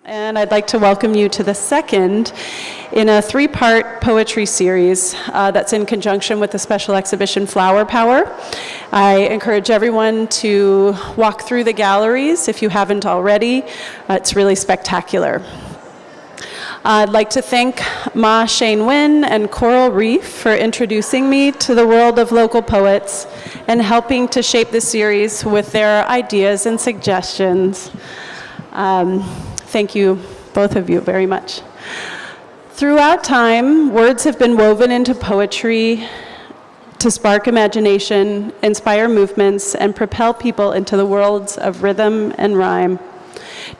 And I'd like to welcome you to the second in a three-part poetry series that's in conjunction with the special exhibition Flower Power. I encourage everyone to walk through the galleries if you haven't already. It's really spectacular. I'd like to thank Ma Shane Wynn and Coral Reef for introducing me to the world of local poets and helping to shape the series with their ideas and suggestions. Thank you, both of you, very much. Throughout time, words have been woven into poetry to spark imagination, inspire movements, and propel people into the worlds of rhythm and rhyme.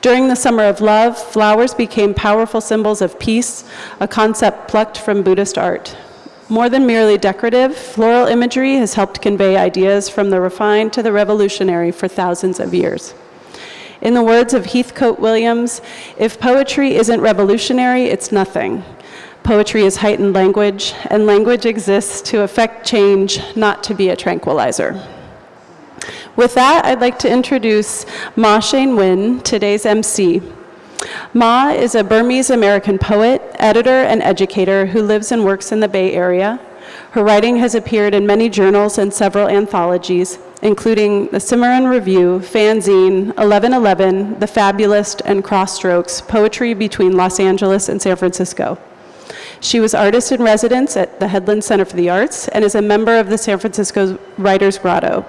During the Summer of Love, flowers became powerful symbols of peace, a concept plucked from Buddhist art. More than merely decorative, floral imagery has helped convey ideas from the refined to the revolutionary for thousands of years. In the words of Heathcote Williams, if poetry isn't revolutionary, it's nothing. Poetry is heightened language, and language exists to effect change, not to be a tranquilizer. With that, I'd like to introduce Ma Shane Wynn, today's MC. Ma is a Burmese-American poet, editor, and educator who lives and works in the Bay Area. Her writing has appeared in many journals and several anthologies, including the Cimarron Review, Fanzine, 1111, The Fabulist, and Crossstrokes, Poetry Between Los Angeles and San Francisco. She was artist in residence at the Headland Center for the Arts and is a member of the San Francisco Writers Grotto.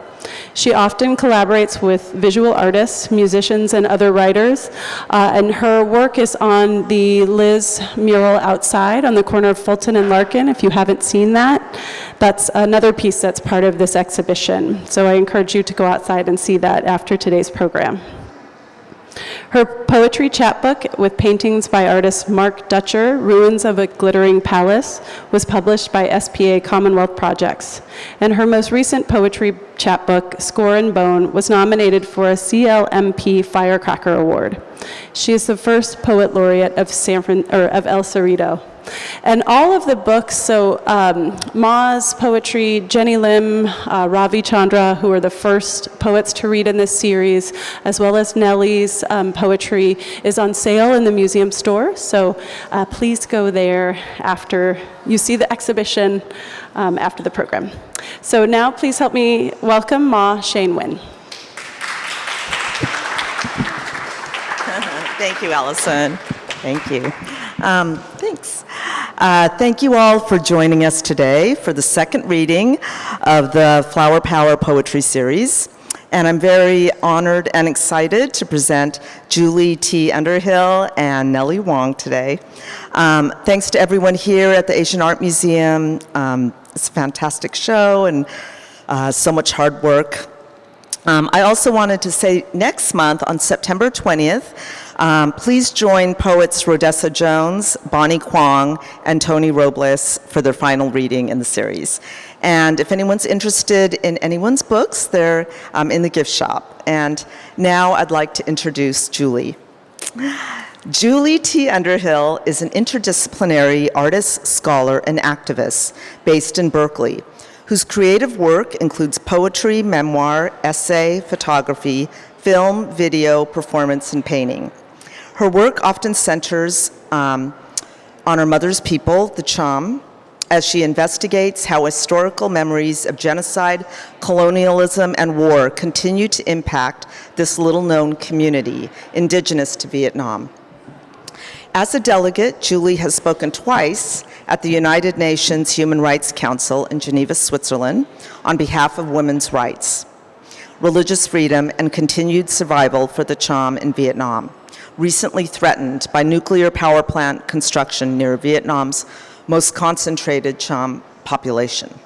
She often collaborates with visual artists, musicians, and other writers, and her work is on the Liz mural outside on the corner of Fulton and Larkin. If you haven't seen that, that's another piece that's part of this exhibition. So I encourage you to go outside and see that after today's program. Her poetry chapbook with paintings by artist Mark Dutcher, Ruins of a Glittering Palace, was published by SPA Commonwealth Projects. And her most recent poetry chapbook, Score and Bone, was nominated for a CLMP Firecracker Award. She is the first poet laureate of El Cerrito. And all of the books, so Ma's poetry, Jenny Lim, Ravi Chandra, who are the first poets to read in this series, as well as Nellie's poetry, is on sale in the museum store. So please go there after you see the exhibition after the program. So now please help me welcome Ma Shane Wynn. Thank you, Allison. Thank you. Thanks. Thank you all for joining us today for the second reading of the Flower Power Poetry Series. And I'm very honored and excited to present Julie T. Underhill and Nelly Wong today. Thanks to everyone here at the Asian Art Museum. It's a fantastic show and so much hard work. I also wanted to say next month on September 20th, please join poets Rodessa Jones, Bonnie Kwong, and Tony Robles for their final reading in the series. And if anyone's interested in anyone's books, they're in the gift shop. And now I'd like to introduce Julie. Julie T. Underhill is an interdisciplinary artist, scholar, and activist based in Berkeley, whose creative work includes poetry, memoir, essay, photography, film, video, performance, and painting. Her work often centers on her mother's people, the Cham, as she investigates how historical memories of genocide, colonialism, and war continue to impact this little-known community, indigenous to Vietnam. As a delegate, Julie has spoken twice at the United Nations Human Rights Council in Geneva, Switzerland, on behalf of women's rights, religious freedom, and continued survival for the Cham in Vietnam, recently threatened by nuclear power plant construction near Vietnam's most concentrated Cham population.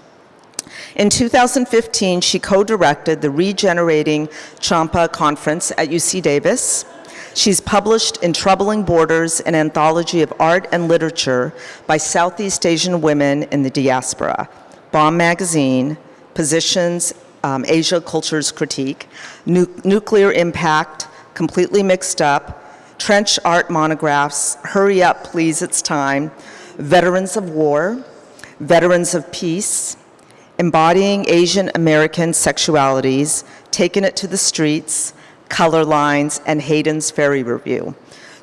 In 2015, she co-directed the Regenerating Champa Conference at UC Davis. She's published in Troubling Borders, an anthology of art and literature by Southeast Asian women in the diaspora, Bomb Magazine, Positions, Asia Cultures Critique, Nuclear Impact, Completely Mixed Up, Trench Art Monographs, Hurry Up, Please, It's Time, Veterans of War, Veterans of Peace, Embodying Asian American Sexualities, Taking It to the Streets, Color Lines, and Hayden's Ferry Review.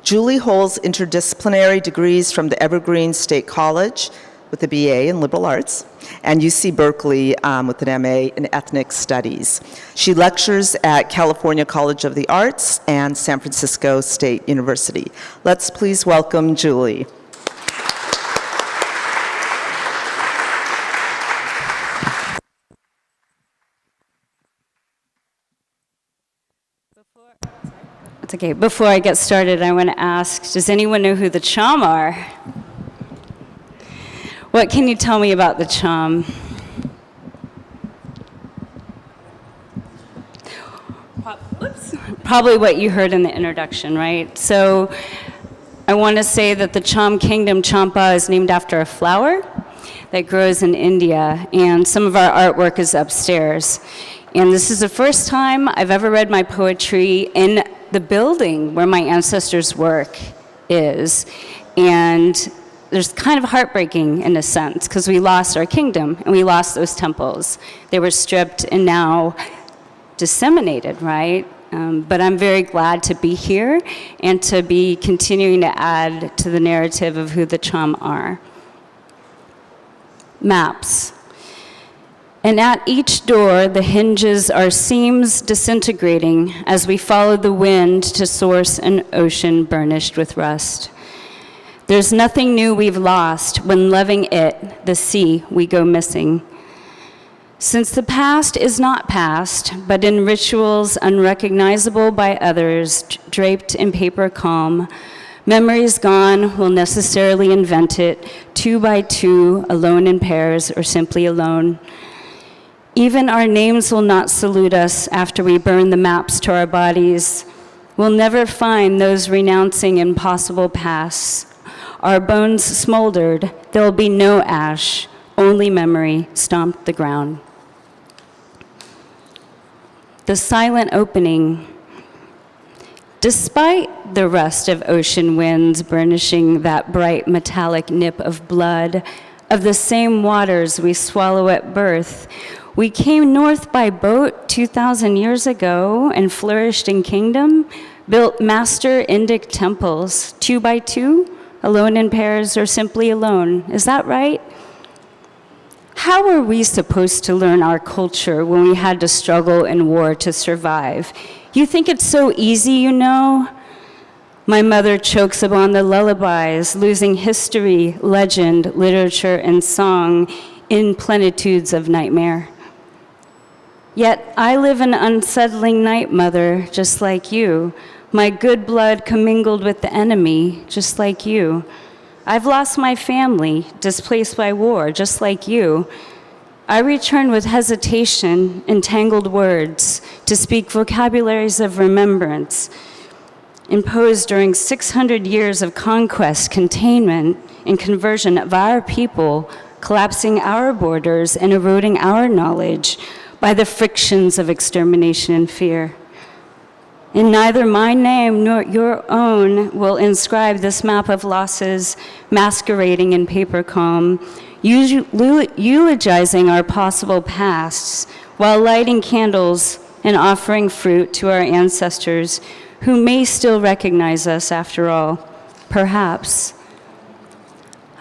Julie holds interdisciplinary degrees from the Evergreen State College with a BA in Liberal Arts, and UC Berkeley with an MA in Ethnic Studies. She lectures at California College of the Arts and San Francisco State University. Let's please welcome Julie. It's okay. Before I get started, I want to ask, does anyone know who the Chom are? What can you tell me about the Chom? Probably what you heard in the introduction, right? So I want to say that the Chom Kingdom, Champa, is named after a flower that grows in India, and some of our artwork is upstairs. And this is the first time I've ever read my poetry in the building where my ancestors' work is. And there's kind of heartbreaking in a sense, because we lost our kingdom and we lost those temples. They were stripped and now disseminated, right? But I'm very glad to be here and to be continuing to add to the narrative of who the Chom are. Maps. And at each door, the hinges are seams disintegrating as we follow the wind to source an ocean burnished with rust. There's nothing new we've lost when loving it, the sea, we go missing. Since the past is not past, but in rituals unrecognizable by others, draped in paper calm, memories gone will necessarily invent it, 2 by 2, alone in pairs, or simply alone. Even our names will not salute us after we burn the maps to our bodies. We'll never find those renouncing impossible pasts. Our bones smoldered, there will be no ash, only memory stomped the ground. The silent opening. Despite the rust of ocean winds burnishing that bright metallic nip of blood, of the same waters we swallow at birth, we came north by boat 2,000 years ago and flourished in kingdom, built master Indic temples, 2 by 2, alone in pairs, or simply alone. Is that right? How were we supposed to learn our culture when we had to struggle in war to survive? You think it's so easy, you know? My mother chokes upon the lullabies, losing history, legend, literature, and song in plenitudes of nightmare. Yet I live an unsettling night, Mother, just like you. My good blood commingled with the enemy, just like you. I've lost my family, displaced by war, just like you. I return with hesitation, entangled words, to speak vocabularies of remembrance, imposed during 600 years of conquest, containment, and conversion of our people, collapsing our borders and eroding our knowledge by the frictions of extermination and fear. And neither my name nor your own will inscribe this map of losses masquerading in paper calm, eulogizing our possible pasts while lighting candles and offering fruit to our ancestors who may still recognize us after all, perhaps.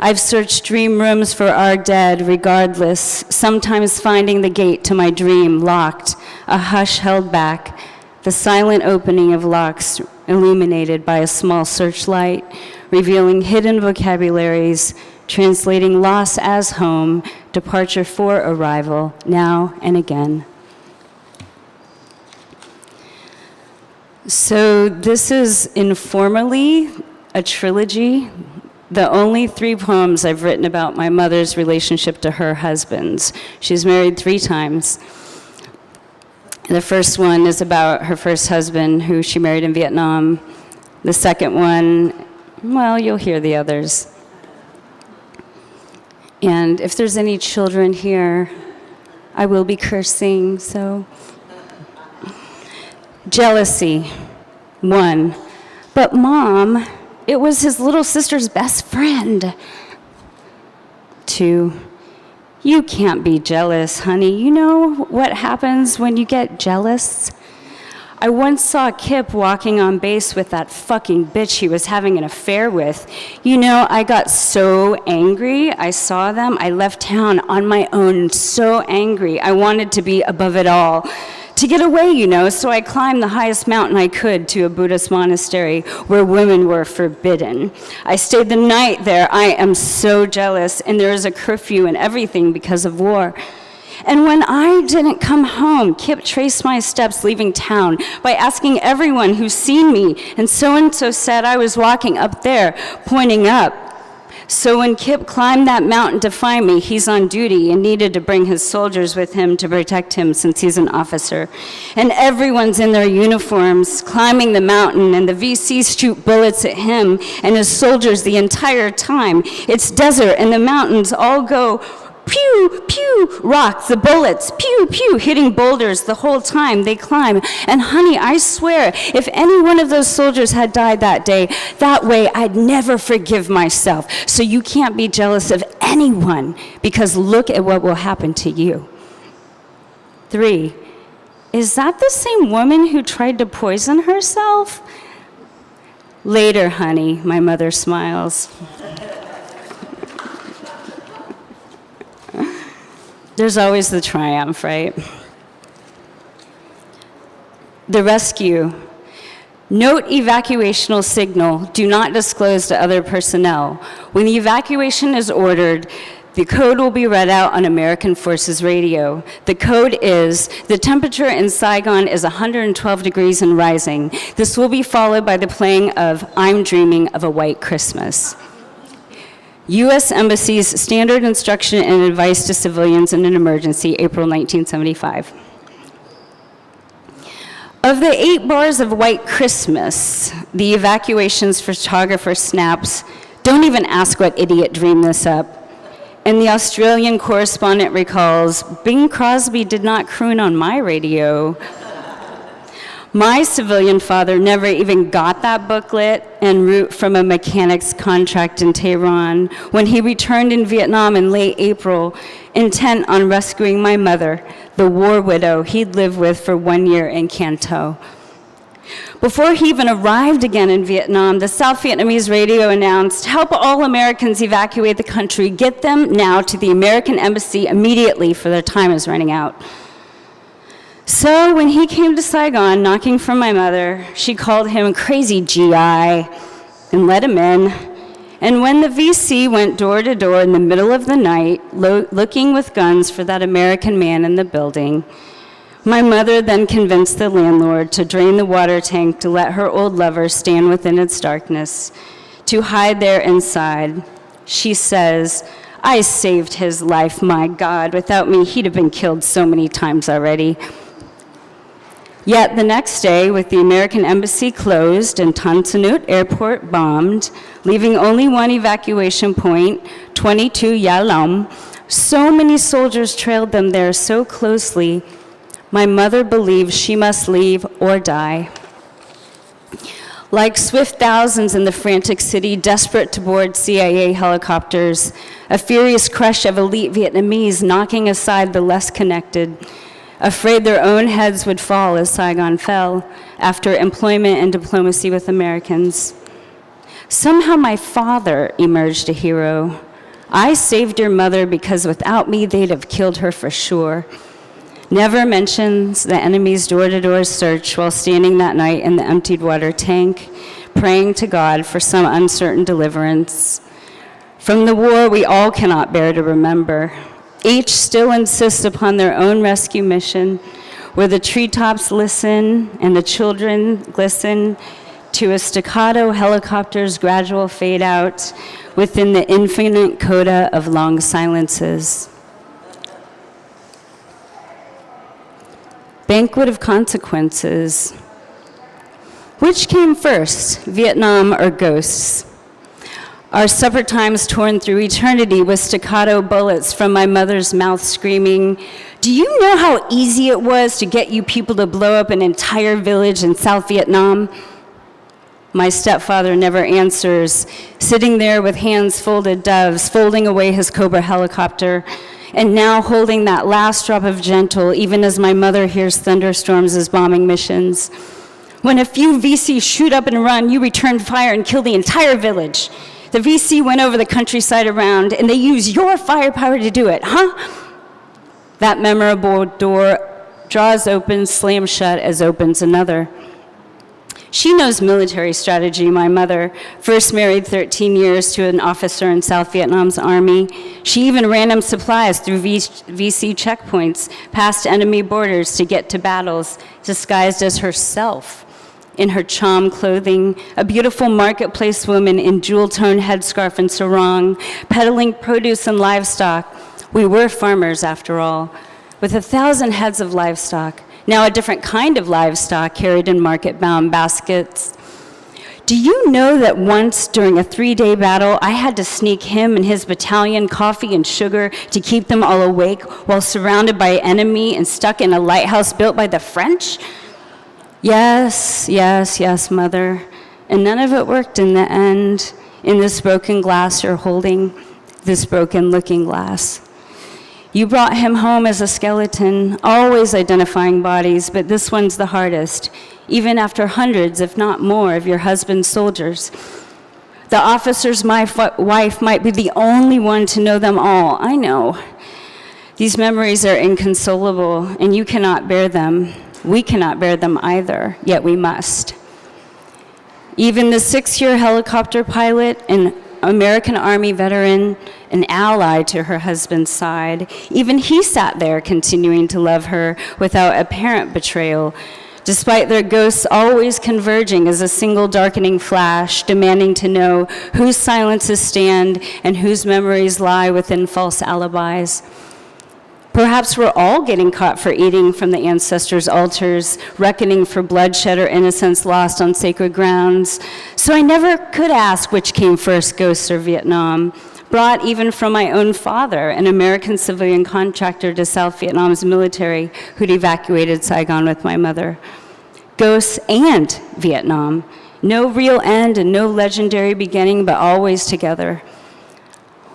I've searched dream rooms for our dead regardless, sometimes finding the gate to my dream locked, a hush held back, the silent opening of locks illuminated by a small searchlight, revealing hidden vocabularies, translating loss as home, departure for arrival, now and again. So this is informally a trilogy, the only 3 poems I've written about my mother's relationship to her husbands. She's married 3 times. The first one is about her first husband, who she married in Vietnam. The second one, well, you'll hear the others. And if there's any children here, I will be cursing, so. Jealousy, 1. But Mom, it was his little sister's best friend. 2. You can't be jealous, honey. You know what happens when you get jealous? I once saw Kip walking on base with that fucking bitch he was having an affair with. You know, I got so angry. I saw them. I left town on my own, so angry. I wanted to be above it all. To get away, you know, so I climbed the highest mountain I could to a Buddhist monastery where women were forbidden. I stayed the night there. I am so jealous, and there is a curfew and everything because of war. And when I didn't come home, Kip traced my steps leaving town by asking everyone who's seen me, and so said I was walking up there, pointing up. So when Kip climbed that mountain to find me, he's on duty and needed to bring his soldiers with him to protect him since he's an officer. And everyone's in their uniforms, climbing the mountain, and the VCs shoot bullets at him and his soldiers the entire time. It's desert, and the mountains all go pew, pew, rocks, the bullets, pew, pew, hitting boulders the whole time they climb. And honey, I swear, if any one of those soldiers had died that day, that way I'd never forgive myself. So you can't be jealous of anyone, because look at what will happen to you. 3, is that the same woman who tried to poison herself? Later, honey, my mother smiles. There's always the triumph, right? The rescue. Note evacuational signal. Do not disclose to other personnel. When the evacuation is ordered, the code will be read out on American Forces Radio. The code is, the temperature in Saigon is 112 degrees and rising. This will be followed by the playing of I'm Dreaming of a White Christmas. U.S. Embassy's Standard Instruction and Advice to Civilians in an Emergency, April 1975. Of the 8 bars of White Christmas, the evacuation's photographer snaps, "Don't even ask what idiot dreamed this up." And the Australian correspondent recalls, "Bing Crosby did not croon on my radio." My civilian father never even got that booklet en route from a mechanic's contract in Tehran when he returned in Vietnam in late April, intent on rescuing my mother, the war widow he'd lived with for 1 year in Can Tho. Before he even arrived again in Vietnam, the South Vietnamese radio announced, "Help all Americans evacuate the country. Get them now to the American Embassy immediately, for their time is running out." So when he came to Saigon, knocking for my mother, she called him crazy GI and let him in. And when the VC went door to door in the middle of the night, looking with guns for that American man in the building, my mother then convinced the landlord to drain the water tank to let her old lover stand within its darkness, to hide there inside. She says, "I saved his life, my God. Without me, he'd have been killed so many times already." Yet the next day, with the American Embassy closed and Tan Son Nhut Airport bombed, leaving only one evacuation point, 22 Ya Lam, so many soldiers trailed them there so closely, my mother believed she must leave or die. Like swift thousands in the frantic city, desperate to board CIA helicopters, a furious crush of elite Vietnamese knocking aside the less connected, afraid their own heads would fall as Saigon fell after employment and diplomacy with Americans. Somehow my father emerged a hero. "I saved your mother because without me they'd have killed her for sure." Never mentions the enemy's door-to-door search while standing that night in the emptied water tank, praying to God for some uncertain deliverance. From the war we all cannot bear to remember. Each still insists upon their own rescue mission, where the treetops listen and the children glisten to a staccato helicopter's gradual fade out within the infinite coda of long silences. Banquet of consequences. Which came first, Vietnam or ghosts? Our supper times torn through eternity with staccato bullets from my mother's mouth screaming, "Do you know how easy it was to get you people to blow up an entire village in South Vietnam?" My stepfather never answers, sitting there with hands folded doves, folding away his Cobra helicopter. and now holding that last drop of gentle, even as my mother hears thunderstorms as bombing missions. When a few VCs shoot up and run, you return fire and kill the entire village. The VC went over the countryside around, and they use your firepower to do it, huh? That memorable door draws open, slams shut as opens another. She knows military strategy, my mother. First married 13 years to an officer in South Vietnam's army. She even ran him supplies through VC checkpoints, past enemy borders to get to battles, disguised as herself. In her cham clothing, a beautiful marketplace woman in jewel-toned headscarf and sarong, peddling produce and livestock. We were farmers, after all, with 1,000 heads of livestock. Now a different kind of livestock carried in market-bound baskets. Do you know that once during a 3-day battle, I had to sneak him and his battalion coffee and sugar to keep them all awake while surrounded by enemy and stuck in a lighthouse built by the French? Yes, yes, yes, Mother. And none of it worked in the end, in this broken glass you're holding, this broken looking glass. You brought him home as a skeleton, always identifying bodies, but this one's the hardest, even after hundreds, if not more, of your husband's soldiers. The officer's wife might be the only one to know them all. I know. These memories are inconsolable, and you cannot bear them. We cannot bear them either, yet we must. Even the 6-year helicopter pilot, an American Army veteran, an ally to her husband's side, even he sat there continuing to love her without apparent betrayal, despite their ghosts always converging as a single darkening flash, demanding to know whose silences stand and whose memories lie within false alibis. Perhaps we're all getting caught for eating from the ancestors' altars, reckoning for bloodshed or innocence lost on sacred grounds. So I never could ask which came first, ghosts or Vietnam, brought even from my own father, an American civilian contractor to South Vietnam's military who'd evacuated Saigon with my mother. Ghosts and Vietnam. No real end and no legendary beginning, but always together.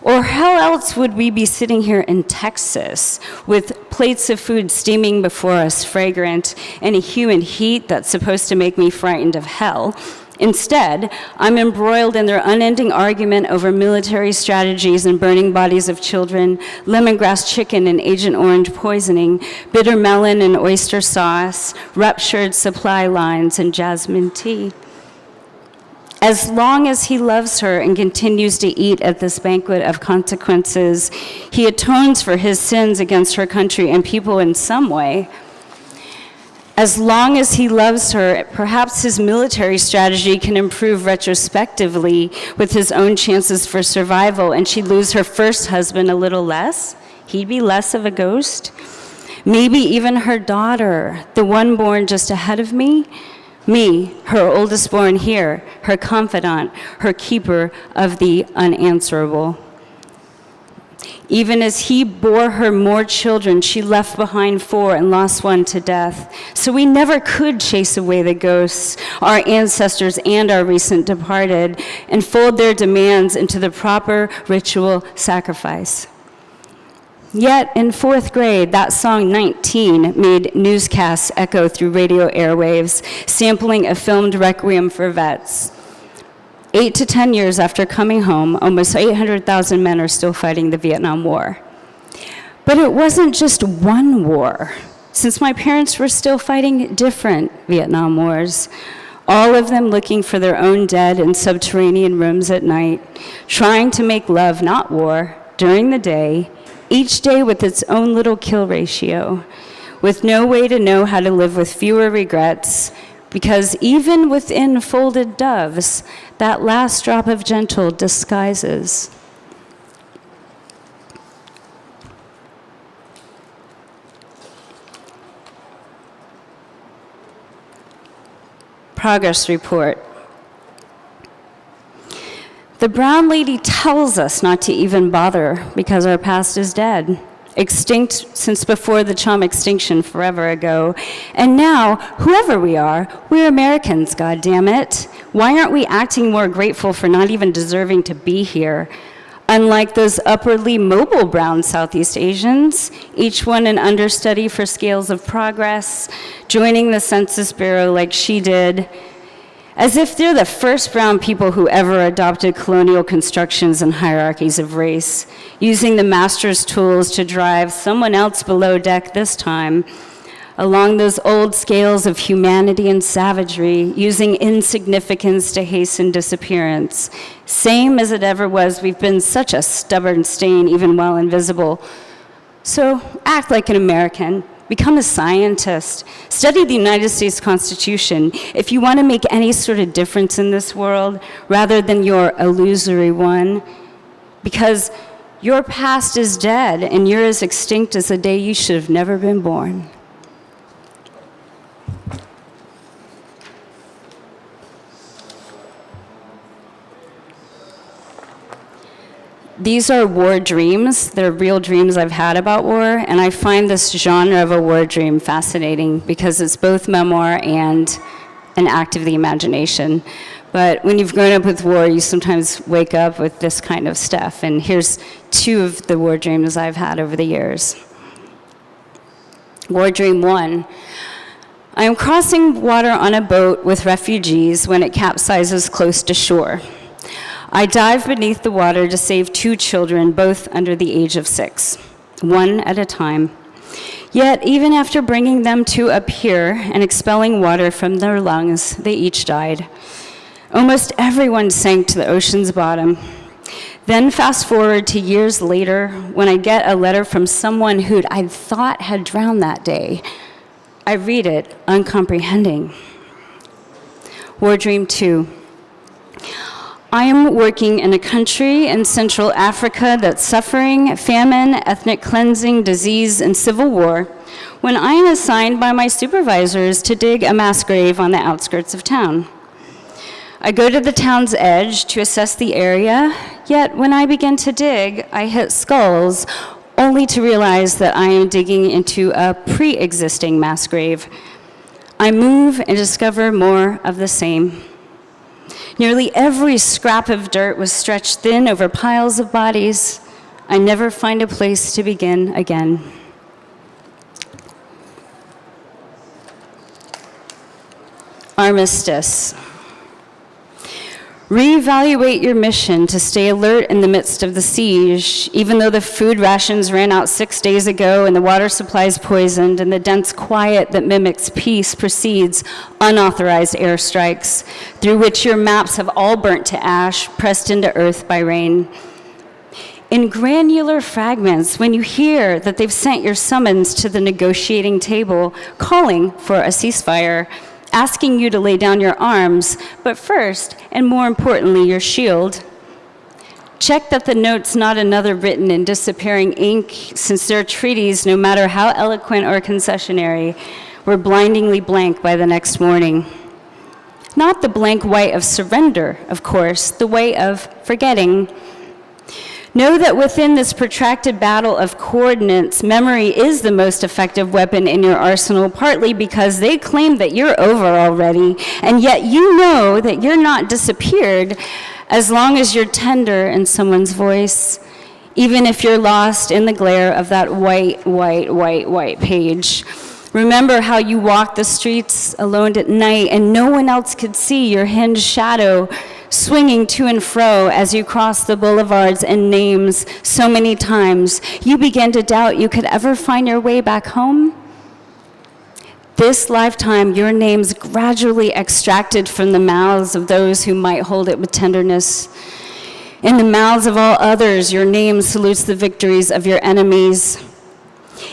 Or how else would we be sitting here in Texas with plates of food steaming before us, fragrant, and a humid heat that's supposed to make me frightened of hell? Instead, I'm embroiled in their unending argument over military strategies and burning bodies of children, lemongrass chicken and Agent Orange poisoning, bitter melon and oyster sauce, ruptured supply lines, and jasmine tea. As long as he loves her and continues to eat at this banquet of consequences, he atones for his sins against her country and people in some way. As long as he loves her, perhaps his military strategy can improve retrospectively with his own chances for survival, and she'd lose her first husband a little less. He'd be less of a ghost. Maybe even her daughter, the one born just ahead of me, her oldest born here, her confidant, her keeper of the unanswerable. Even as he bore her more children, she left behind 4 and lost 1 to death. So we never could chase away the ghosts, our ancestors and our recent departed, and fold their demands into the proper ritual sacrifice. Yet in 4th grade, that song 19 made newscasts echo through radio airwaves, sampling a filmed requiem for vets. 8 to 10 years after coming home, almost 800,000 men are still fighting the Vietnam War. But it wasn't just one war, since my parents were still fighting different Vietnam wars, all of them looking for their own dead in subterranean rooms at night, trying to make love, not war, during the day, each day with its own little kill ratio, with no way to know how to live with fewer regrets, because even within folded doves, that last drop of gentle disguises. Progress report. The brown lady tells us not to even bother because our past is dead, extinct since before the Chum extinction forever ago. And now, whoever we are, we're Americans, goddammit. Why aren't we acting more grateful for not even deserving to be here? Unlike those upwardly mobile brown Southeast Asians, each one an understudy for scales of progress, joining the Census Bureau like she did, as if they're the first brown people who ever adopted colonial constructions and hierarchies of race, using the master's tools to drive someone else below deck this time, along those old scales of humanity and savagery, using insignificance to hasten disappearance. Same as it ever was, we've been such a stubborn stain, even while invisible. So act like an American. Become a scientist. Study the United States Constitution if you want to make any sort of difference in this world, rather than your illusory one. Because your past is dead, and you're as extinct as the day you should have never been born. These are war dreams. They're real dreams I've had about war, and I find this genre of a war dream fascinating because it's both memoir and an act of the imagination. But when you've grown up with war, you sometimes wake up with this kind of stuff, and here's two of the war dreams I've had over the years. War dream 1. I am crossing water on a boat with refugees when it capsizes close to shore. I dive beneath the water to save 2 children, both under the age of 6, one at a time. Yet, even after bringing them to a pier and expelling water from their lungs, they each died. Almost everyone sank to the ocean's bottom. Then fast forward to years later, when I get a letter from someone who I'd thought had drowned that day. I read it, uncomprehending. War dream 2. I am working in a country in Central Africa that's suffering famine, ethnic cleansing, disease, and civil war, when I am assigned by my supervisors to dig a mass grave on the outskirts of town. I go to the town's edge to assess the area, yet when I begin to dig, I hit skulls, only to realize that I am digging into a pre-existing mass grave. I move and discover more of the same. Nearly every scrap of dirt was stretched thin over piles of bodies. I never find a place to begin again. Armistice. Reevaluate your mission to stay alert in the midst of the siege, even though the food rations ran out 6 days ago and the water supply's poisoned and the dense quiet that mimics peace precedes unauthorized airstrikes, through which your maps have all burnt to ash, pressed into earth by rain. In granular fragments, when you hear that they've sent your summons to the negotiating table, calling for a ceasefire, asking you to lay down your arms, but first, and more importantly, your shield. Check that the note's not another written in disappearing ink, since their treaties, no matter how eloquent or concessionary, were blindingly blank by the next morning. Not the blank white of surrender, of course, the white of forgetting. Know that within this protracted battle of coordinates, memory is the most effective weapon in your arsenal, partly because they claim that you're over already, and yet you know that you're not disappeared as long as you're tender in someone's voice, even if you're lost in the glare of that white page. Remember how you walked the streets alone at night and no one else could see your hinged shadow swinging to and fro as you crossed the boulevards and names so many times, you began to doubt you could ever find your way back home? This lifetime, your name's gradually extracted from the mouths of those who might hold it with tenderness. In the mouths of all others, your name salutes the victories of your enemies.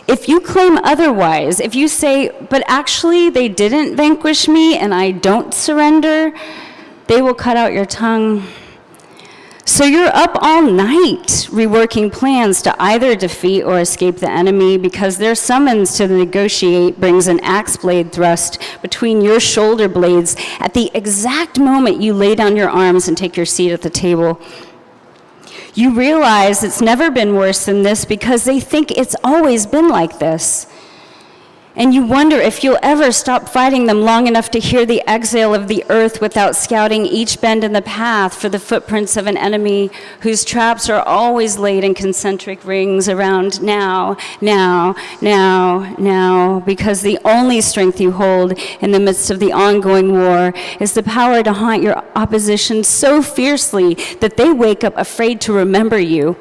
If you claim otherwise, if you say, but actually they didn't vanquish me and I don't surrender, they will cut out your tongue. So you're up all night reworking plans to either defeat or escape the enemy because their summons to negotiate brings an axe blade thrust between your shoulder blades at the exact moment you lay down your arms and take your seat at the table. You realize it's never been worse than this because they think it's always been like this. And you wonder if you'll ever stop fighting them long enough to hear the exhale of the earth without scouting each bend in the path for the footprints of an enemy whose traps are always laid in concentric rings around now, now, now, now, because the only strength you hold in the midst of the ongoing war is the power to haunt your opposition so fiercely that they wake up afraid to remember you.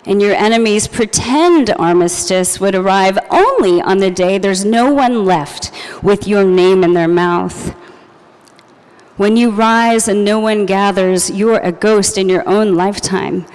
And your enemy's pretend armistice would arrive only on the day there's no one left with your name in their mouth. When you rise and no one gathers, you're a ghost in your own lifetime.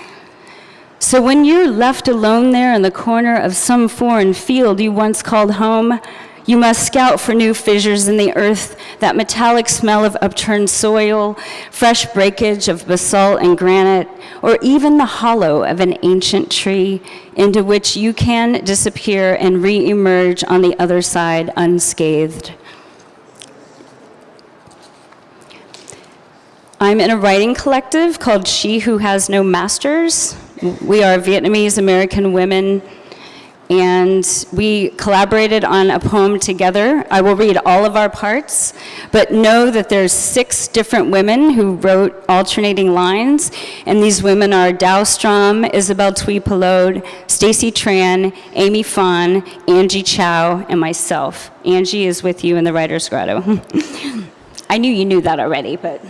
So when you're left alone there in the corner of some foreign field you once called home, you must scout for new fissures in the earth, that metallic smell of upturned soil, fresh breakage of basalt and granite, or even the hollow of an ancient tree into which you can disappear and re-emerge on the other side unscathed. I'm in a writing collective called She Who Has No Masters. We are Vietnamese American women, and we collaborated on a poem together. I will read all of our parts, but know that there's 6 different women who wrote alternating lines, and these women are Dow Strom, Isabel Thuy Pelode, Stacy Tran, Amy Fawn, Angie Chow, and myself. Angie is with you in the Writer's Grotto. I knew you knew that already, but...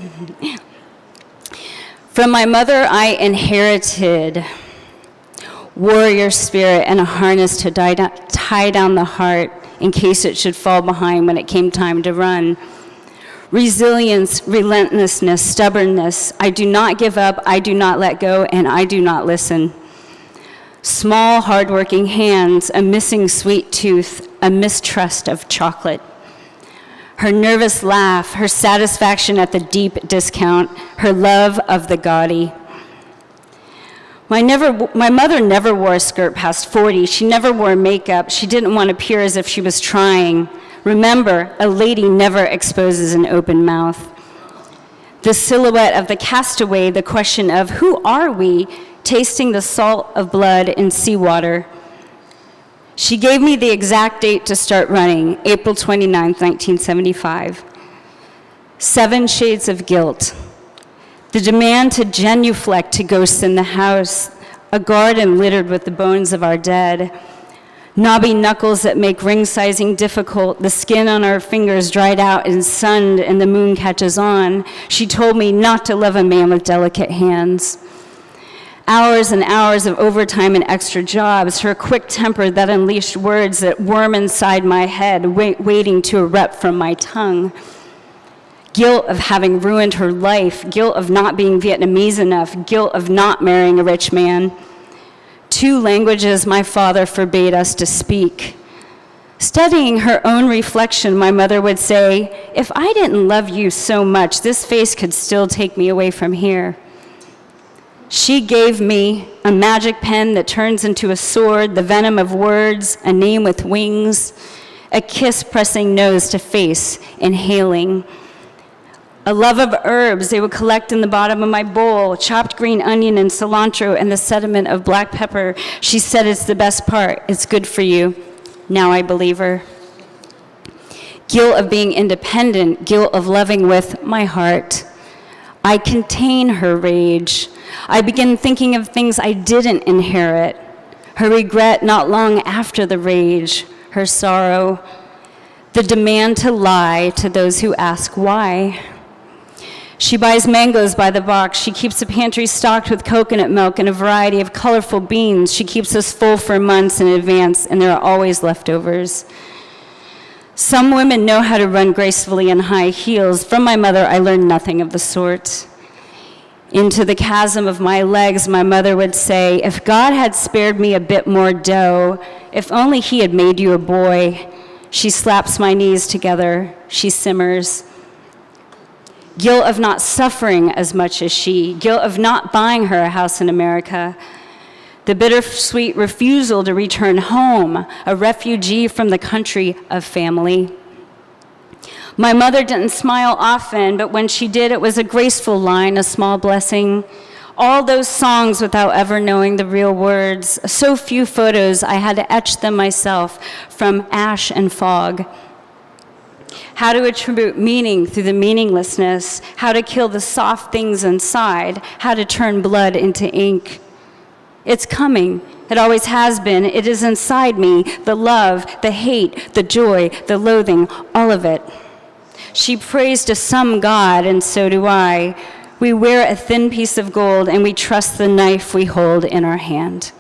From my mother, I inherited warrior spirit and a harness to tie down the heart in case it should fall behind when it came time to run. Resilience, relentlessness, stubbornness. I do not give up, I do not let go, and I do not listen. Small, hardworking hands, a missing sweet tooth, a mistrust of chocolate. Her nervous laugh, her satisfaction at the deep discount, her love of the gaudy. My mother never wore a skirt past 40. She never wore makeup. She didn't want to appear as if she was trying. Remember, a lady never exposes an open mouth. The silhouette of the castaway, the question of who are we, tasting the salt of blood in seawater. She gave me the exact date to start running, April 29, 1975. 7 shades of guilt. The demand to genuflect to ghosts in the house, a garden littered with the bones of our dead, knobby knuckles that make ring sizing difficult, the skin on our fingers dried out and sunned and the moon catches on. She told me not to love a man with delicate hands. Hours and hours of overtime and extra jobs, her quick temper that unleashed words that worm inside my head, waiting to erupt from my tongue. Guilt of having ruined her life, guilt of not being Vietnamese enough, guilt of not marrying a rich man. 2 languages my father forbade us to speak. Studying her own reflection, my mother would say, if I didn't love you so much, this face could still take me away from here. She gave me a magic pen that turns into a sword, the venom of words, a name with wings, a kiss pressing nose to face, inhaling. A love of herbs they would collect in the bottom of my bowl, chopped green onion and cilantro and the sediment of black pepper. She said it's the best part. It's good for you. Now I believe her. Guilt of being independent, guilt of loving with my heart. I contain her rage. I begin thinking of things I didn't inherit. Her regret not long after the rage, her sorrow, the demand to lie to those who ask why. She buys mangoes by the box. She keeps a pantry stocked with coconut milk and a variety of colorful beans. She keeps us full for months in advance, and there are always leftovers. Some women know how to run gracefully in high heels. From my mother, I learned nothing of the sort. Into the chasm of my legs, my mother would say, if God had spared me a bit more dough, if only he had made you a boy. She slaps my knees together. She simmers. Guilt of not suffering as much as she, guilt of not buying her a house in America, the bittersweet refusal to return home, a refugee from the country of family. My mother didn't smile often, but when she did, it was a graceful line, a small blessing. All those songs without ever knowing the real words. So few photos, I had to etch them myself from ash and fog. How to attribute meaning through the meaninglessness, how to kill the soft things inside, how to turn blood into ink. It's coming. It always has been. It is inside me, the love, the hate, the joy, the loathing, all of it. She prays to some God, and so do I. We wear a thin piece of gold, and we trust the knife we hold in our hand.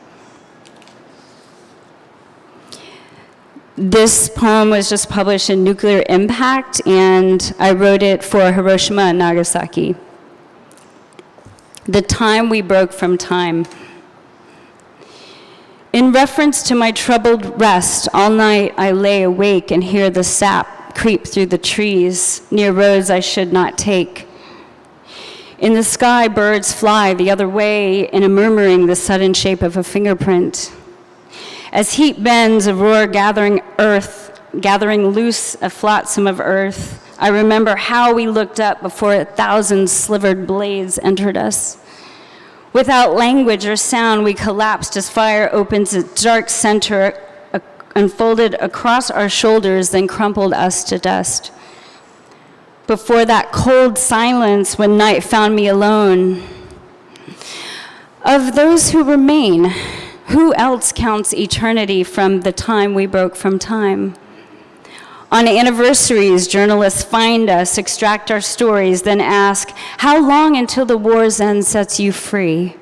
This poem was just published in Nuclear Impact, and I wrote it for Hiroshima and Nagasaki. The time we broke from time. In reference to my troubled rest, all night I lay awake and hear the sap creep through the trees near roads I should not take. In the sky, birds fly the other way in a murmuring the sudden shape of a fingerprint. As heat bends, a roar gathering loose a flotsam of earth, I remember how we looked up before 1,000 slivered blades entered us. Without language or sound, we collapsed as fire opens its dark center, unfolded across our shoulders, then crumpled us to dust. Before that cold silence when night found me alone, of those who remain, who else counts eternity from the time we broke from time? On anniversaries, journalists find us, extract our stories, then ask, how long until the war's end sets you free?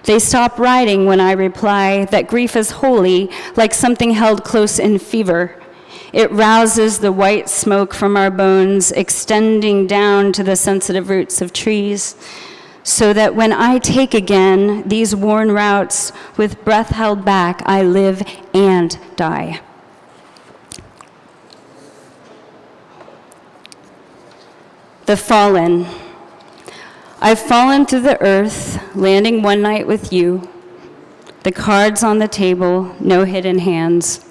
They stop writing when I reply that grief is holy, like something held close in fever. It rouses the white smoke from our bones, extending down to the sensitive roots of trees, so that when I take again these worn routes, with breath held back, I live and die. The fallen. I've fallen through the earth, landing one night with you. The cards on the table, no hidden hands.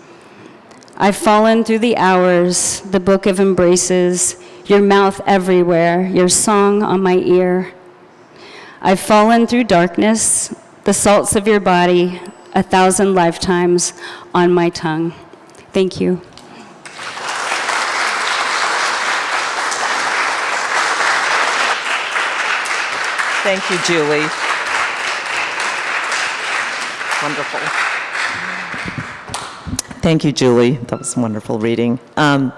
I've fallen through the hours, the book of embraces, your mouth everywhere, your song on my ear. I've fallen through darkness, the salts of your body, 1,000 lifetimes on my tongue. Thank you. Thank you, Julie. Wonderful. Thank you, Julie. That was a wonderful reading. And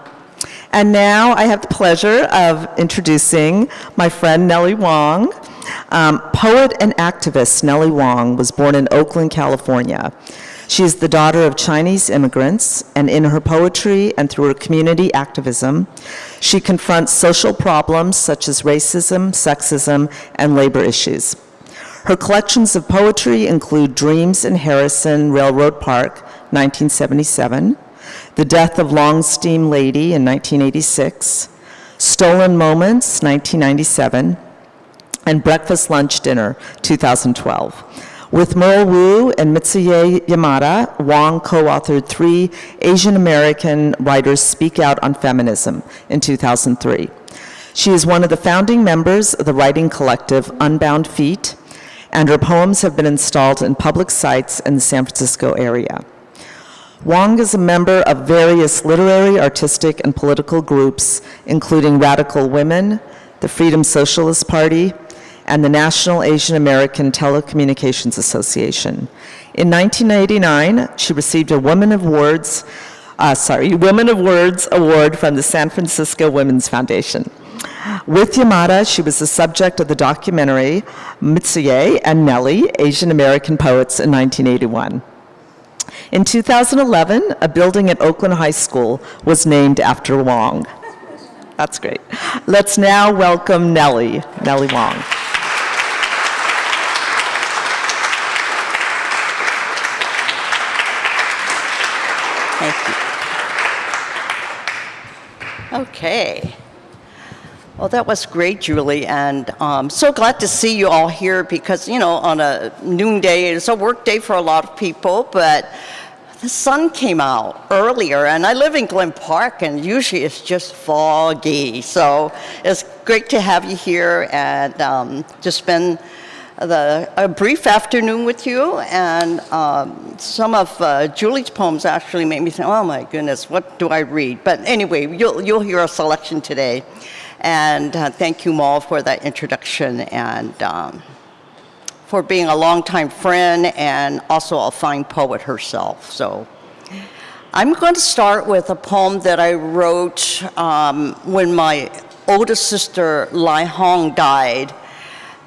now I have the pleasure of introducing my friend Nelly Wong. Poet and activist Nelly Wong was born in Oakland, California. She is the daughter of Chinese immigrants, and in her poetry and through her community activism, she confronts social problems such as racism, sexism, and labor issues. Her collections of poetry include Dreams in Harrison Railroad Park, 1977, The Death of Long Steam Lady in 1986, Stolen Moments, 1997, and Breakfast, Lunch, Dinner, 2012. With Merle Wu and Mitsuye Yamada, Wong co-authored 3 Asian American writers speak out on feminism in 2003. She is one of the founding members of the writing collective Unbound Feet, and her poems have been installed in public sites in the San Francisco area. Wong is a member of various literary, artistic, and political groups, including Radical Women, the Freedom Socialist Party, and the National Asian American Telecommunications Association. In 1989, she received a Women of Words Award from the San Francisco Women's Foundation. With Yamada, she was the subject of the documentary Mitsuye and Nellie, Asian American Poets in 1981. In 2011, a building at Oakland High School was named after Wong. That's great. Let's now welcome Nellie Wong. Thank you. Okay. Well, that was great, Julie, and so glad to see you all here because, you know, on a noonday, it's a work day for a lot of people, but the sun came out earlier, and I live in Glen Park, and usually it's just foggy, so it's great to have you here and to spend a brief afternoon with you, and some of Julie's poems actually made me think, oh my goodness, what do I read? But anyway, you'll hear a selection today. And thank you, Maul, for that introduction, and for being a longtime friend and also a fine poet herself. So I'm going to start with a poem that I wrote when my oldest sister, Lai Hong, died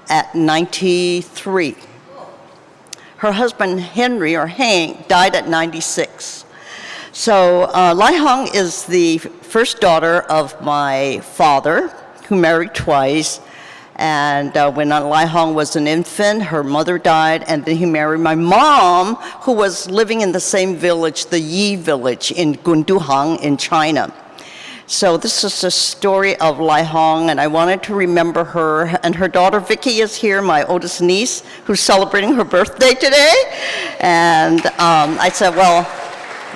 at 93. Her husband, Henry, or Hank, died at 96. So Lai Hong is the first daughter of my father, who married twice. And when Lai Hong was an infant, her mother died, and then he married my mom, who was living in the same village, the Yi village in Gunduhang in China. So this is the story of Lai Hong, and I wanted to remember her. And her daughter Vicky is here, my oldest niece, who's celebrating her birthday today. And I said, well,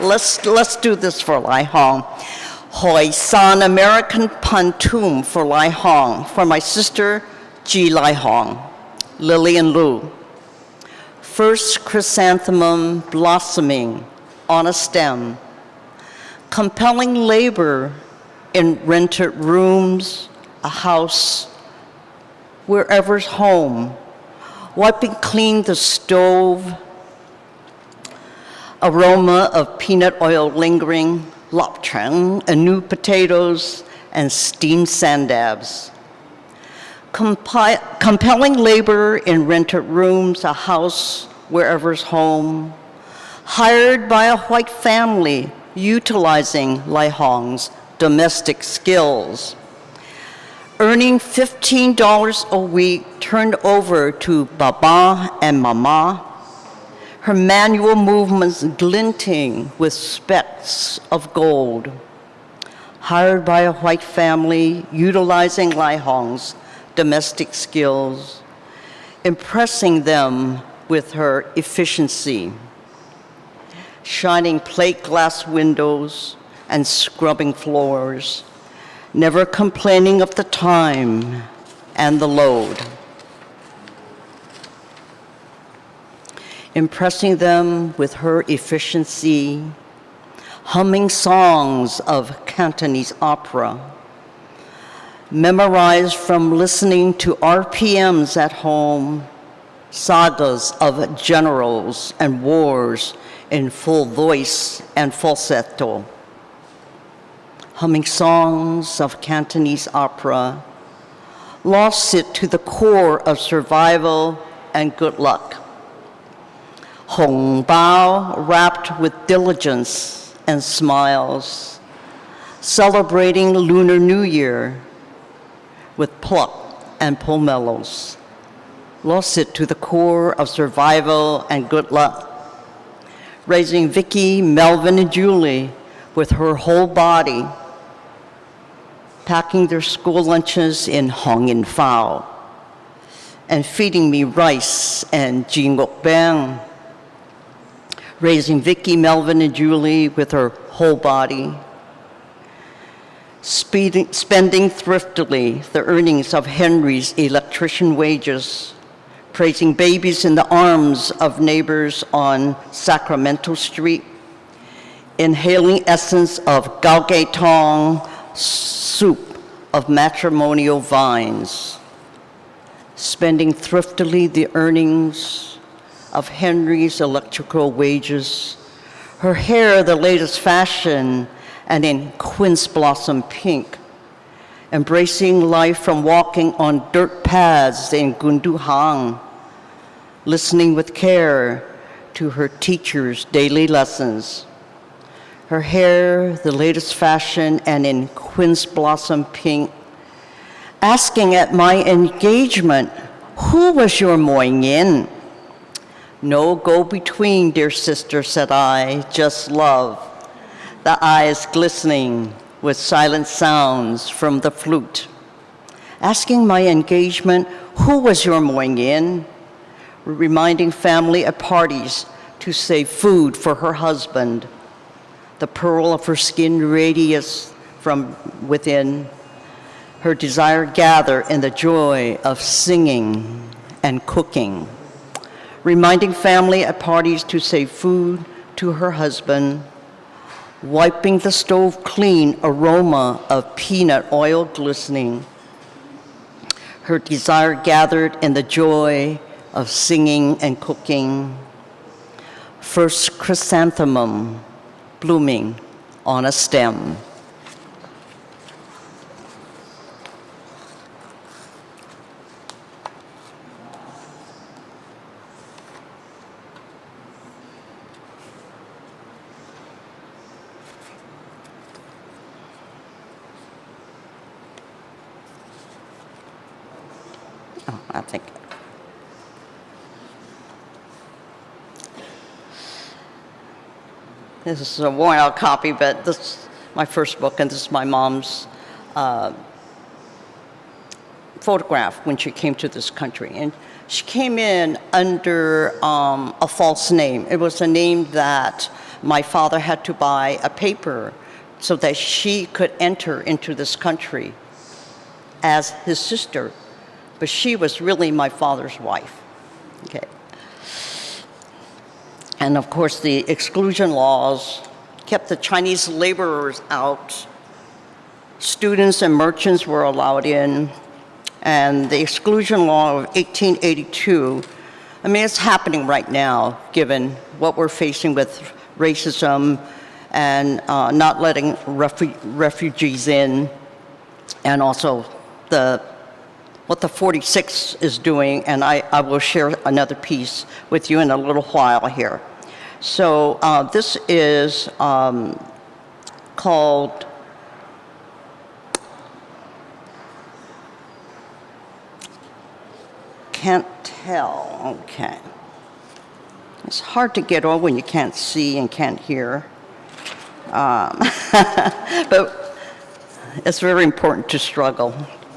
let's do this for Lai Hong. Hoi San American Pantum for Lai Hong, for my sister Ji Lai Hong, Lily and Lu. First chrysanthemum blossoming on a stem, compelling labor in rented rooms, a house, wherever's home, wiping clean the stove, aroma of peanut oil lingering, lapchang and new potatoes and steamed sandabs. Compelling labor in rented rooms, a house, wherever's home, hired by a white family utilizing Lai Hong's domestic skills, earning $15 a week turned over to Baba and Mama, her manual movements glinting with specks of gold, hired by a white family utilizing Lai Hong's domestic skills, impressing them with her efficiency, shining plate glass windows and scrubbing floors, never complaining of the time and the load. Impressing them with her efficiency, humming songs of Cantonese opera, memorized from listening to RPMs at home, sagas of generals and wars in full voice and falsetto, humming songs of Cantonese opera, lost it to the core of survival and good luck. Hong Bao wrapped with diligence and smiles, celebrating Lunar New Year with pluck and pomelos, lost it to the core of survival and good luck. Raising Vicky, Melvin, and Julie with her whole body, packing their school lunches in Hong In Fao, and feeding me rice and jingok bang. Raising Vicky, Melvin, and Julie with her whole body, spending thriftily the earnings of Henry's electrician wages, praising babies in the arms of neighbors on Sacramento Street, inhaling essence of gaoge tong, soup of matrimonial vines, spending thriftily the earnings of Henry's electrical wages, her hair the latest fashion and in quince blossom pink, embracing life from walking on dirt paths in Gunduhang, listening with care to her teacher's daily lessons. Her hair, the latest fashion, and in quince blossom pink, asking at my engagement, who was your moingin? No go-between, dear sister, said I, just love. The eyes glistening with silent sounds from the flute. Asking my engagement, who was your moingin? Reminding family at parties to save food for her husband. The pearl of her skin radiates from within. Her desire gather in the joy of singing and cooking, reminding family at parties to save food to her husband, wiping the stove clean, aroma of peanut oil glistening. Her desire gathered in the joy of singing and cooking. First chrysanthemum blooming on a stem. Oh, I think. This is a worn out copy, but this is my first book, and this is my mom's photograph when she came to this country. And she came in under a false name. It was a name that my father had to buy a paper so that she could enter into this country as his sister. But she was really my father's wife. Okay. And of course, the exclusion laws kept the Chinese laborers out. Students and merchants were allowed in. And the exclusion law of 1882, I mean, it's happening right now, given what we're facing with racism and not letting refugees in, and also what the 46 is doing, and I will share another piece with you in a little while here. So this is called Can't Tell. Okay. It's hard to get on when you can't see and can't hear. But it's very important to struggle,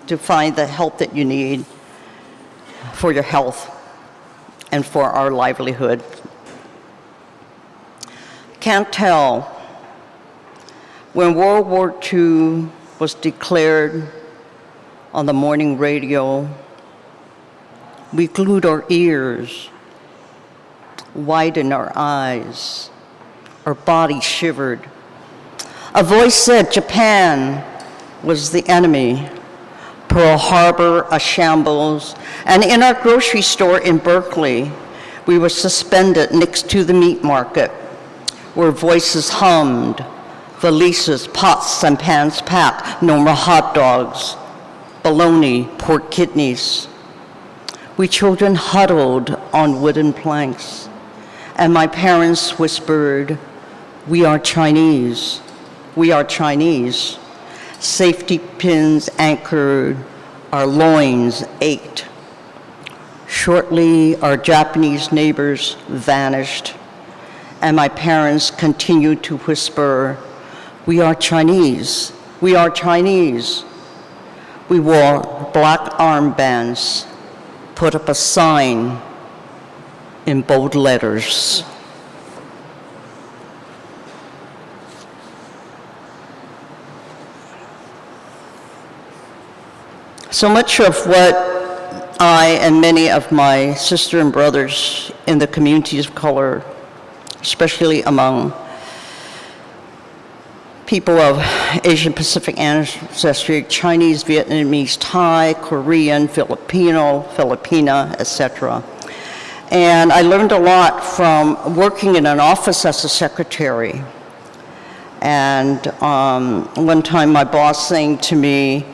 to find the help that you need for your health and for our livelihood. Can't tell. When World War II was declared on the morning radio, we glued our ears, widened our eyes, our bodies shivered. A voice said Japan was the enemy, Pearl Harbor a shambles, and in our grocery store in Berkeley, we were suspended next to the meat market, where voices hummed, valises, pots and pans packed, no more hot dogs, bologna, pork kidneys. We children huddled on wooden planks, and my parents whispered, "We are Chinese, we are Chinese." Safety pins anchored, our loins ached. Shortly, our Japanese neighbors vanished, and my parents continued to whisper, "We are Chinese, we are Chinese." We wore black armbands, put up a sign in bold letters. So much of what I and many of my sister and brothers in the communities of color, especially among people of Asian Pacific ancestry, Chinese, Vietnamese, Thai, Korean, Filipino, Filipina, etc. And I learned a lot from working in an office as a secretary. And one time my boss saying to me,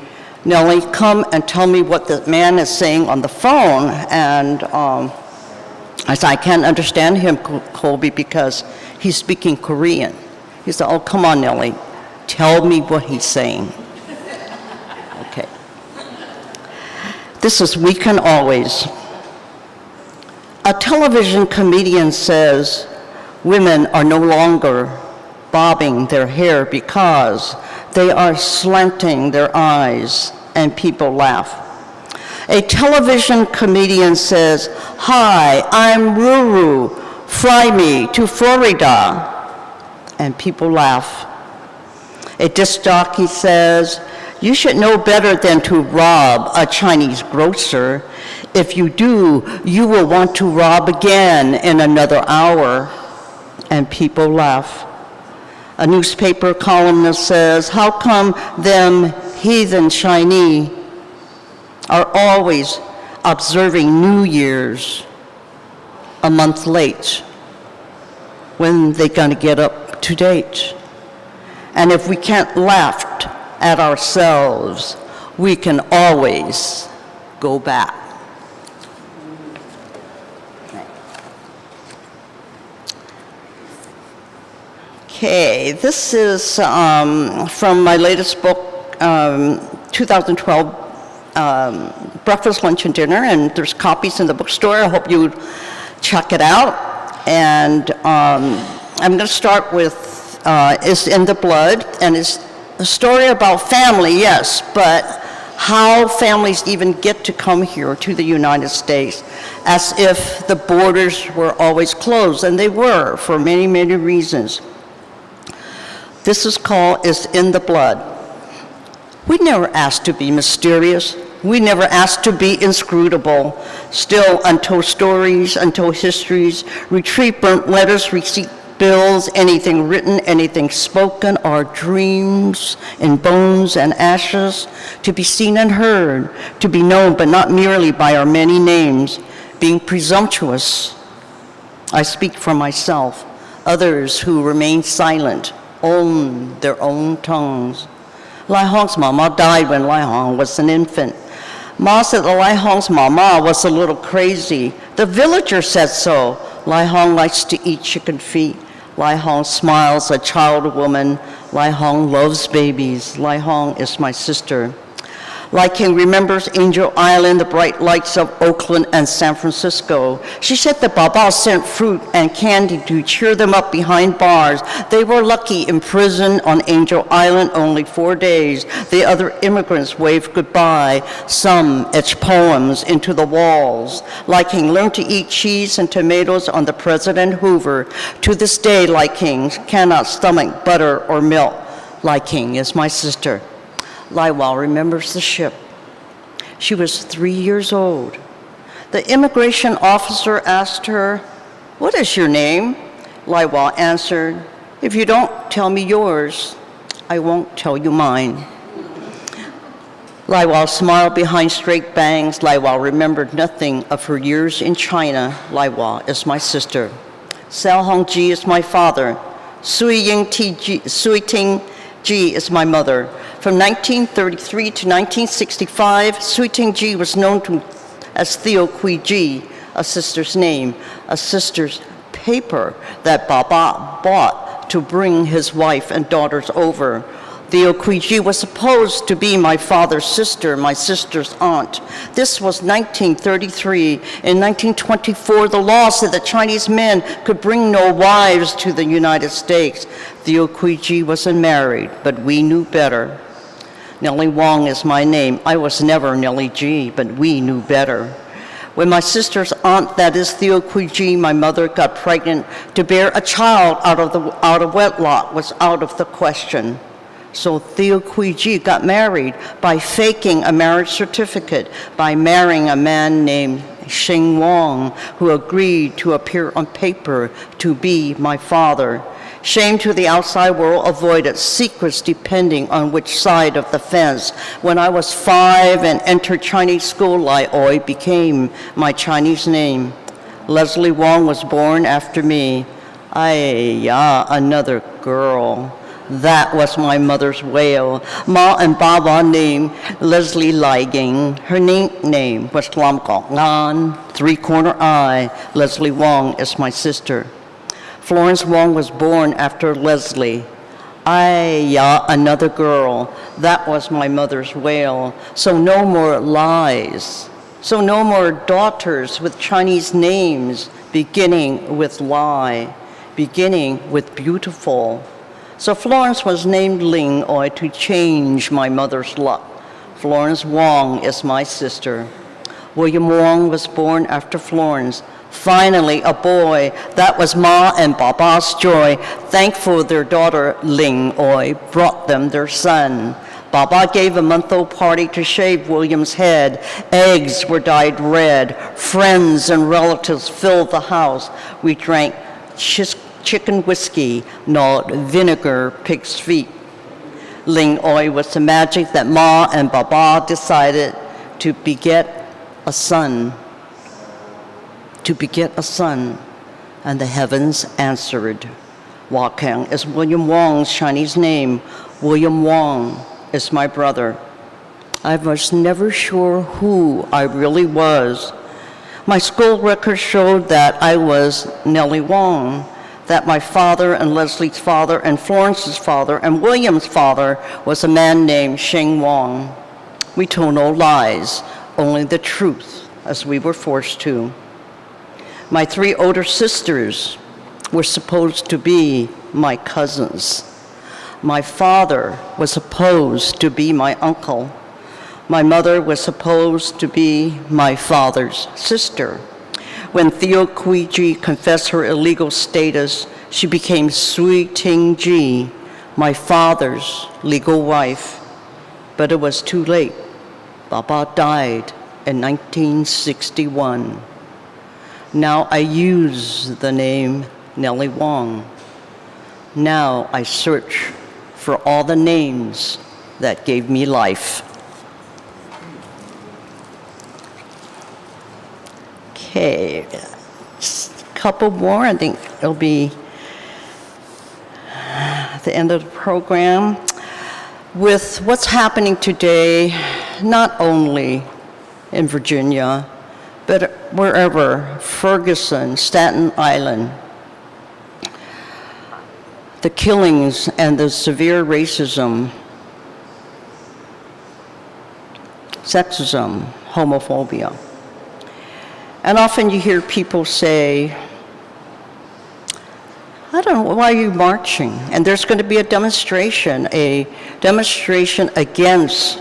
"Nellie, come and tell me what the man is saying on the phone." And I said, "I can't understand him, Colby, because he's speaking Korean." He said, "Oh, come on, Nellie, tell me what he's saying." Okay. This is We Can Always. A television comedian says women are no longer bobbing their hair because they are slanting their eyes and people laugh. A television comedian says, "Hi, I'm Ruru, fly me to Florida," and people laugh. A disc jockey says, You should know better than to rob a Chinese grocer. If you do, you will want to rob again in another hour. And people laugh. A newspaper columnist says, how come them heathen Chinese are always observing New Year's a month late? When they gonna get up to date? And if we can't laugh at ourselves, we can always go back. Okay, this is from my latest book, 2012 Breakfast, Lunch, and Dinner, and there's copies in the bookstore. I hope you check it out. And I'm going to start with It's in the Blood, and it's a story about family, yes, but how families even get to come here to the United States, as if the borders were always closed, and they were for many, many reasons. This is called It's in the Blood. We never asked to be mysterious. We never asked to be inscrutable. Still, untold stories, untold histories, retrieved burnt letters, receipt bills, anything written, anything spoken, are dreams in bones and ashes, to be seen and heard, to be known, but not merely by our many names, being presumptuous. I speak for myself. Others who remain silent own their own tongues. Lai Hong's mama died when Lai Hong was an infant. Ma said that Lai Hong's mama was a little crazy. The villager said so. Lai Hong likes to eat chicken feet. Lai Hong smiles, a child woman. Lai Hong loves babies. Lai Hong is my sister. Lai King remembers Angel Island, the bright lights of Oakland and San Francisco. She said that Baba sent fruit and candy to cheer them up behind bars. They were lucky in prison on Angel Island only 4 days. The other immigrants waved goodbye. Some etched poems into the walls. Lai King learned to eat cheese and tomatoes on the President Hoover. To this day, Lai King cannot stomach butter or milk. Lai King is my sister. Lai Wang remembers the ship. She was 3 years old. The immigration officer asked her, "What is your name?" Lai Wang answered, "If you don't tell me yours, I won't tell you mine." Lai Wang smiled behind straight bangs. Lai Wang remembered nothing of her years in China. Lai Wang is my sister. Xiao Hongji is my father. Sui Ting Ji is my mother. From 1933 to 1965, Sui Ting Ji was known as Theo Kui Ji, a sister's name, a sister's paper that Baba bought to bring his wife and daughters over. Theo Kui Ji was supposed to be my father's sister, my sister's aunt. This was 1933. In 1924, the law said that Chinese men could bring no wives to the United States. Theo Kui Ji wasn't married, but we knew better. Nelly Wong is my name. I was never Nelly G, but we knew better. When my sister's aunt, that is Theo Kui Ji, my mother, got pregnant, to bear a child out of wedlock was out of the question. So Theo Kui Ji got married by faking a marriage certificate, by marrying a man named Sheng Wong, who agreed to appear on paper to be my father. Shame to the outside world avoided secrets depending on which side of the fence. When I was 5 and entered Chinese school, Lai Oi became my Chinese name. Leslie Wong was born after me. Another girl. That was my mother's wail. Ma and Baba named Leslie Ligang. Her nickname was Lam Kok Ngan, three-corner eye. Leslie Wong is my sister. Florence Wong was born after Leslie. Another girl. That was my mother's wail. So no more lies. So no more daughters with Chinese names beginning with Lai, beginning with beautiful. So Florence was named Ling Oi to change my mother's luck. Florence Wong is my sister. William Wong was born after Florence. Finally, a boy. That was Ma and Baba's joy. Thankful their daughter Ling Oi brought them their son. Baba gave a month-old party to shave William's head. Eggs were dyed red. Friends and relatives filled the house. We drank chicken whiskey, gnawed vinegar, pig's feet. Ling Oi was the magic that Ma and Baba decided to beget a son. To beget a son, and the heavens answered. Wakang is William Wong's Chinese name. William Wong is my brother. I was never sure who I really was. My school records showed that I was Nelly Wong, that my father and Leslie's father and Florence's father and William's father was a man named Sheng Wong. We told no lies, only the truth, as we were forced to. My 3 older sisters were supposed to be my cousins. My father was supposed to be my uncle. My mother was supposed to be my father's sister. When Theo Kuiji confessed her illegal status, she became Sui Ting Ji, my father's legal wife. But it was too late. Baba died in 1961. Now I use the name Nelly Wong. Now I search for all the names that gave me life. Okay, just a couple more. I think it'll be the end of the program. With what's happening today, not only in Virginia, but wherever, Ferguson, Staten Island, the killings and the severe racism, sexism, homophobia. And often you hear people say, I don't know, why are you marching? And there's going to be a demonstration against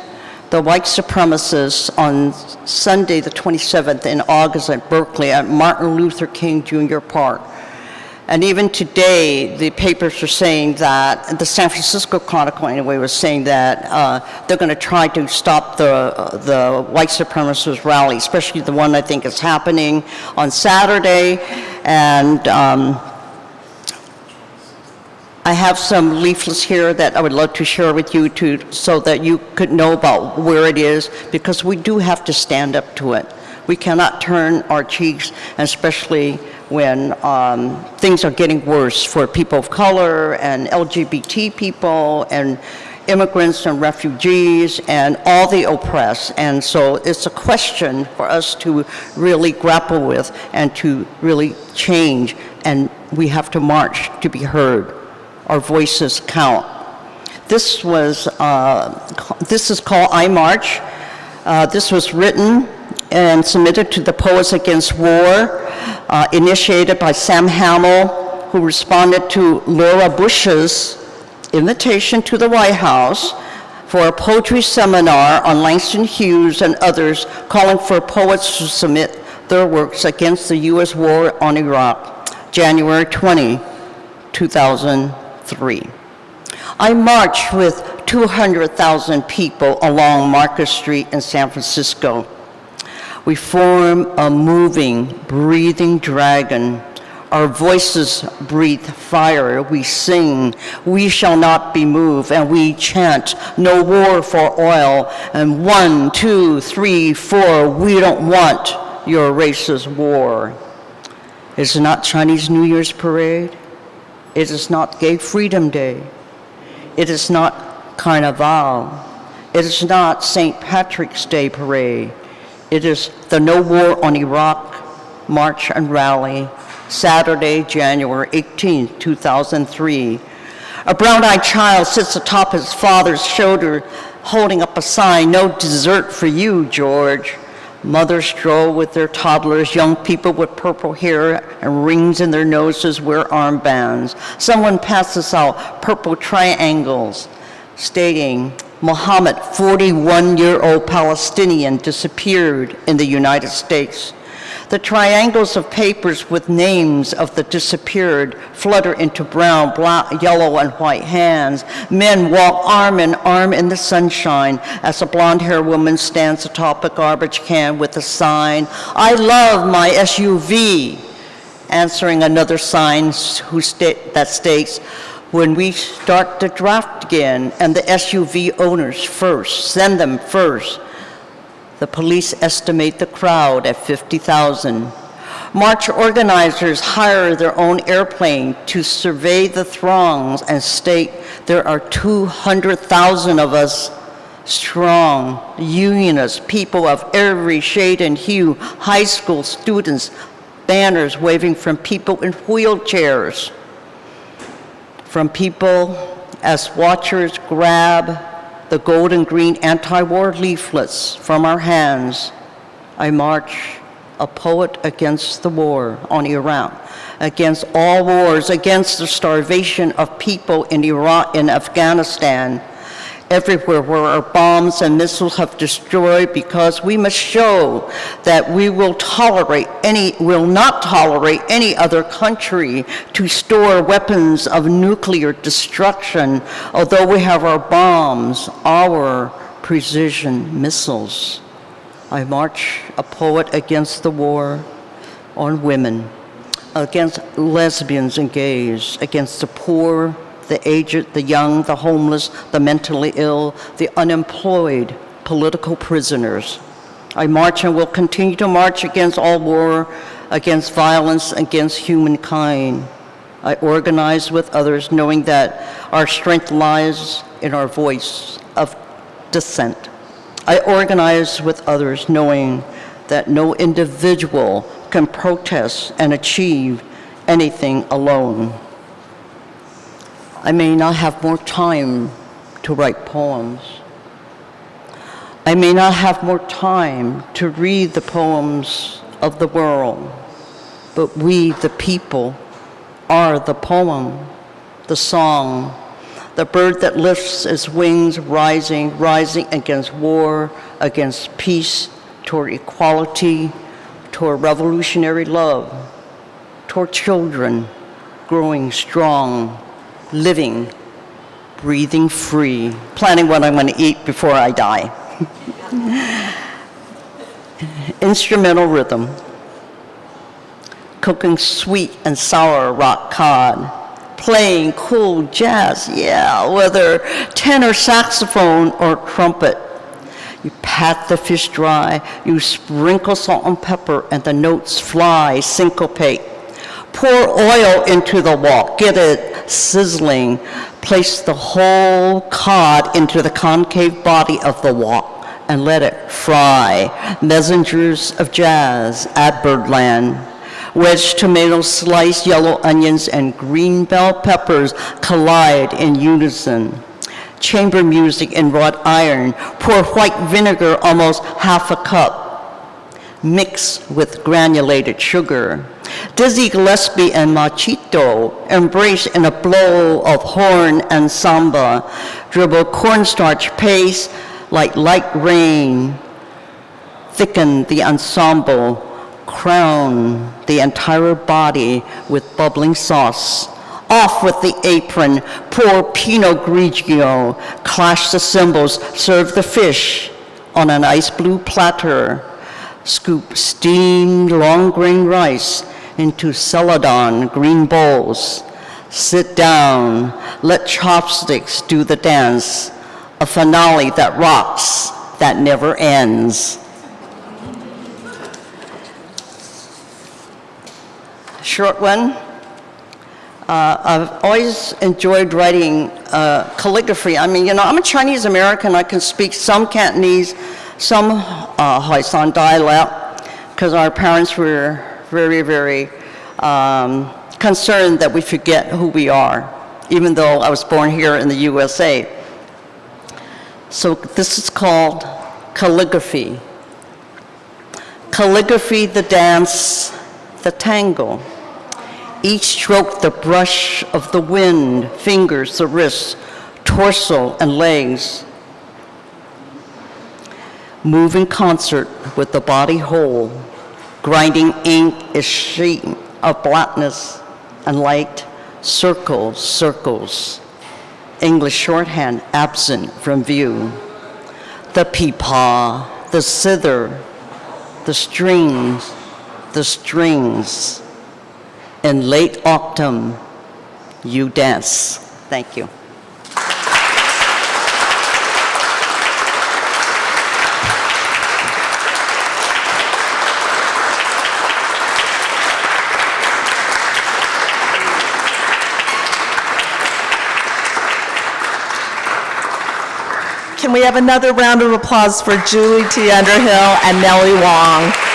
the white supremacists on Sunday, the 27th in August at Berkeley at Martin Luther King Jr. Park. And even today, the papers are saying that, the San Francisco Chronicle anyway was saying that they're going to try to stop the white supremacist rally, especially the one I think is happening on Saturday. And I have some leaflets here that I would love to share with you so that you could know about where it is, because we do have to stand up to it. We cannot turn our cheeks, especially when things are getting worse for people of color and LGBT people and immigrants and refugees and all the oppressed. And so it's a question for us to really grapple with and to really change, and we have to march to be heard. Our voices count. This is called I March. This was written and submitted to the Poets Against War, initiated by Sam Hamill, who responded to Laura Bush's invitation to the White House for a poetry seminar on Langston Hughes and others, calling for poets to submit their works against the U.S. war on Iraq, January 20, 2003. I marched with 200,000 people along Market Street in San Francisco. We form a moving, breathing dragon. Our voices breathe fire. We sing, we shall not be moved, and we chant, no war for oil. And 1, 2, 3, 4, we don't want your racist war. It's not Chinese New Year's parade. It is not Gay Freedom Day. It is not Carnival. It is not St. Patrick's Day parade. It is the No War on Iraq March and Rally, Saturday, January 18, 2003. A brown-eyed child sits atop his father's shoulder, holding up a sign, no dessert for you, George. Mothers stroll with their toddlers. Young people with purple hair and rings in their noses wear armbands. Someone passes out purple triangles stating, Muhammad, 41-year-old Palestinian, disappeared in the United States. The triangles of papers with names of the disappeared flutter into brown, black, yellow, and white hands. Men walk arm in arm in the sunshine as a blonde-haired woman stands atop a garbage can with a sign, "I love my SUV," answering another sign that states, "When we start the draft again, and the SUV owners first, send them first." The police estimate the crowd at 50,000. March organizers hire their own airplane to survey the throngs and state there are 200,000 of us strong, unionists, people of every shade and hue, high school students, banners waving from people in wheelchairs, from people as watchers grab the gold and green anti-war leaflets from our hands. I march, a poet against the war on Iran, against all wars, against the starvation of people in Iraq and Afghanistan, everywhere where our bombs and missiles have destroyed, because we must show that we will not tolerate any other country to store weapons of nuclear destruction, although we have our bombs, our precision missiles. I march, a poet against the war on women, against lesbians and gays, against the poor, the aged, the young, the homeless, the mentally ill, the unemployed, political prisoners. I march and will continue to march against all war, against violence, against humankind. I organize with others, knowing that our strength lies in our voice of dissent. I organize with others, knowing that no individual can protest and achieve anything alone. I may not have more time to write poems. I may not have more time to read the poems of the world, but we, the people, are the poem, the song, the bird that lifts its wings, rising against war, against peace, toward equality, toward revolutionary love, toward children growing strong, living, breathing free, planning what I'm going to eat before I die. Instrumental rhythm, cooking sweet and sour rock cod, playing cool jazz, whether tenor saxophone or trumpet. You pat the fish dry, you sprinkle salt and pepper, and the notes fly, syncopate. Pour oil into the wok, get it sizzling. Place the whole cod into the concave body of the wok and let it fry. Messengers of jazz at Birdland. Wedged tomatoes, sliced yellow onions, and green bell peppers collide in unison. Chamber music in wrought iron. Pour white vinegar, almost half a cup. Mix with granulated sugar. Dizzy Gillespie and Machito embrace in a blow of horn and samba. Dribble cornstarch paste like light rain. Thicken the ensemble. Crown the entire body with bubbling sauce. Off with the apron, pour Pinot Grigio, clash the cymbals, serve the fish on an ice blue platter. Scoop steamed long grain rice into celadon green bowls. Sit down, let chopsticks do the dance, a finale that rocks, that never ends. Short one. I've always enjoyed writing calligraphy. I mean, I'm a Chinese American. I can speak some Cantonese, some Hoisan dialect, because our parents were very, very concerned that we forget who we are, even though I was born here in the USA. So this is called calligraphy. Calligraphy, the dance, the tango. Each stroke the brush of the wind, fingers, the wrists, torso, and legs. Move in concert with the body whole. Grinding ink is sheet of blackness and light, circles, circles. English shorthand absent from view. The peepaw, the zither, the strings. In late autumn, you dance. Thank you. Can we have another round of applause for Julie T. Underhill and Nelly Wong?